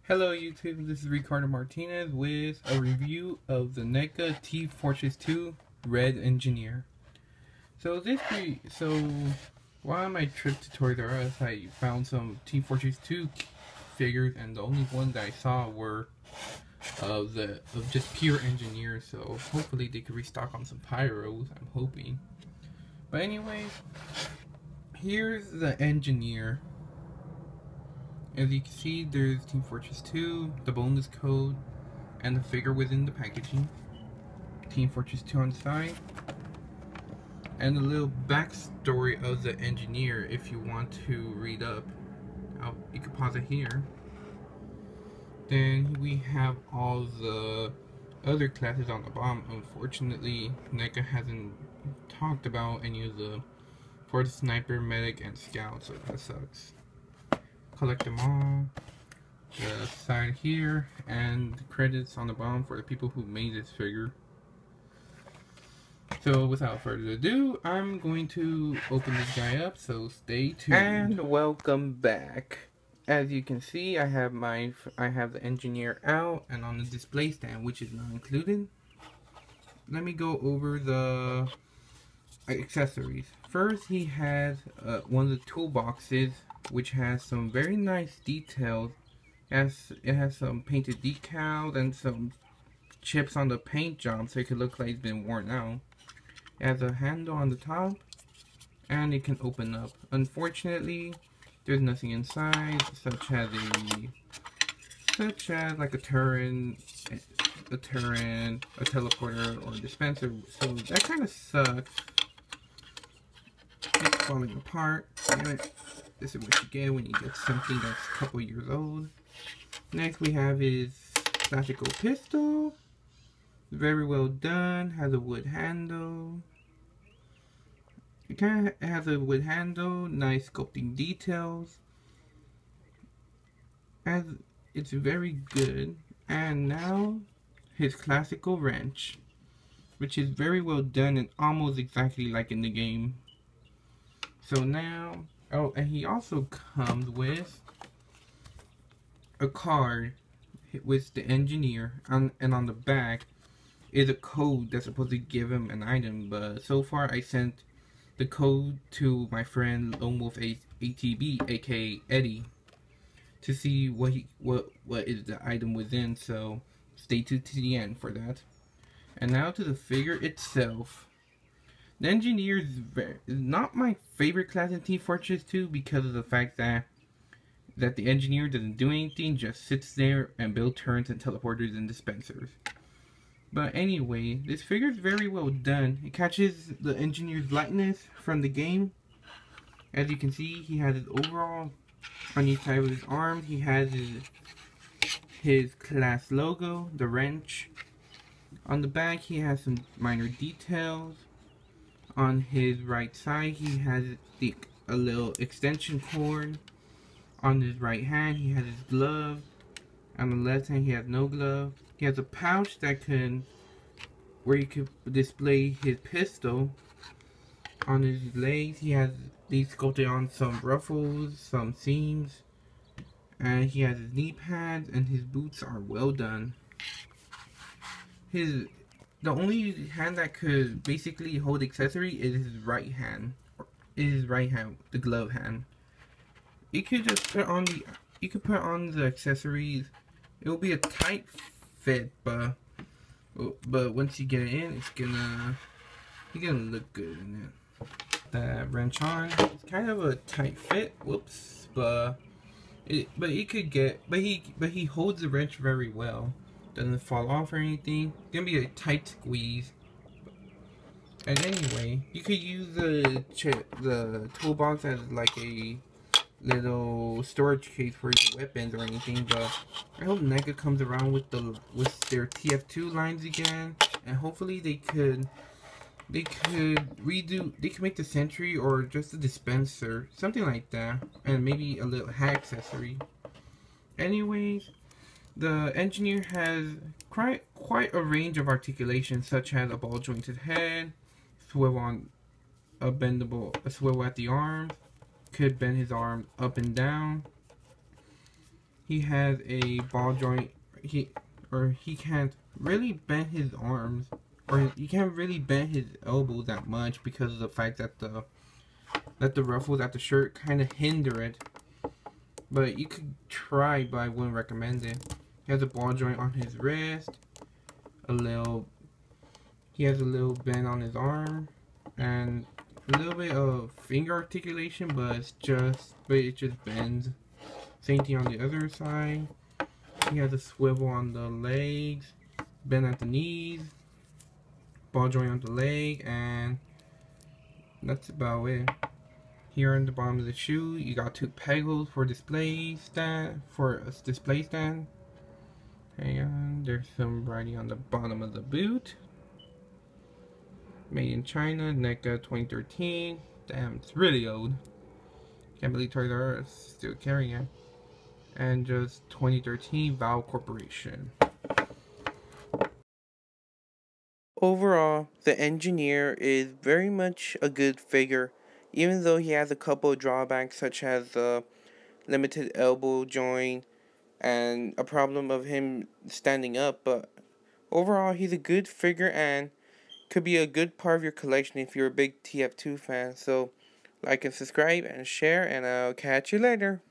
Hello YouTube, this is Ricardo Martinez with a review of the NECA Team Fortress 2 Red Engineer. So while on my trip to Toys R Us, I found some Team Fortress 2 figures, and the only one that I saw were of just pure engineers. So hopefully they could restock on some pyros. I'm hoping. But anyways, here's the engineer. As you can see, there's Team Fortress 2, the bonus code, and the figure within the packaging. Team Fortress 2 on the side. And a little backstory of the engineer if you want to read up. You can pause it here. Then we have all the other classes on the bottom. Unfortunately, NECA hasn't talked about any of the for the sniper, medic, and scout, so that sucks. Collect them all. The side here, and the credits on the bottom for the people who made this figure. So without further ado, I'm going to open this guy up, so stay tuned. And welcome back. As you can see, I have the engineer out and on the display stand, which is not included. Let me go over the accessories. First, he has one of the toolboxes, which has some very nice details. It has some painted decals and some chips on the paint job, so it could look like it's been worn out. It has a handle on the top, and it can open up. Unfortunately, there's nothing inside, such as like a turret, a teleporter, or a dispenser. So that kind of sucks. It's falling apart. This is what you get when you get something that's a couple years old. Next we have his classical pistol. Very well done. Has a wood handle. It kind of has a wood handle. Nice sculpting details. It's very good. And now his classical wrench, which is very well done and almost exactly like in the game. So now, oh, and he also comes with a card with the engineer, and on the back is a code that's supposed to give him an item. But so far, I sent the code to my friend Lone Wolf ATB, aka Eddie, to see what is the item within. So stay tuned to the end for that. And now to the figure itself. The engineer is not my favorite class in Team Fortress 2 because of the fact that the engineer doesn't do anything, just sits there and builds turrets and teleporters and dispensers. But anyway, this figure is very well done. It catches the engineer's likeness from the game. As you can see, he has his overall on each side of his arm. He has his class logo, the wrench. On the back, he has some minor details. On his right side, he has a little extension cord. On his right hand, he has his glove. On the left hand, he has no glove. He has a pouch where you can display his pistol. On his legs, he has these sculpted on some ruffles, some seams. And he has his knee pads, and his boots are well done. The only hand that could basically hold accessory is his right hand. The glove hand. You could just put on the accessories. It will be a tight fit, but once you get it in, you're gonna look good in it. The wrench on, it's kind of a tight fit. Whoops, but he holds the wrench very well. Doesn't fall off or anything. It's gonna be a tight squeeze. And anyway, you could use the toolbox as like a little storage case for your weapons or anything. But I hope NECA comes around with their TF2 lines again, and hopefully they could make the sentry or just a dispenser, something like that, and maybe a little hat accessory. Anyways, the engineer has quite a range of articulations, such as a ball jointed head, swivel at the arms, could bend his arm up and down, He has a ball joint. He can't really bend his arms, or he can't really bend his elbows that much because of the fact that the ruffles at the shirt kind of hinder it. But you could try, but I wouldn't recommend it. He has a ball joint on his wrist, he has a little bend on his arm, and a little bit of finger articulation, but it just bends. Same thing on the other side. He has a swivel on the legs, bend at the knees, ball joint on the leg, and that's about it. Here on the bottom of the shoe, you got 2 peg holes for display stand, And there's some writing on the bottom of the boot. Made in China, NECA 2013. Damn, it's really old. Can't believe Toys R Us is still carrying it. And just 2013 Valve Corporation. Overall, the engineer is very much a good figure, even though he has a couple of drawbacks such as the limited elbow joint and a problem of him standing up, but overall he's a good figure and could be a good part of your collection if you're a big TF2 fan. So like and subscribe and share, and I'll catch you later.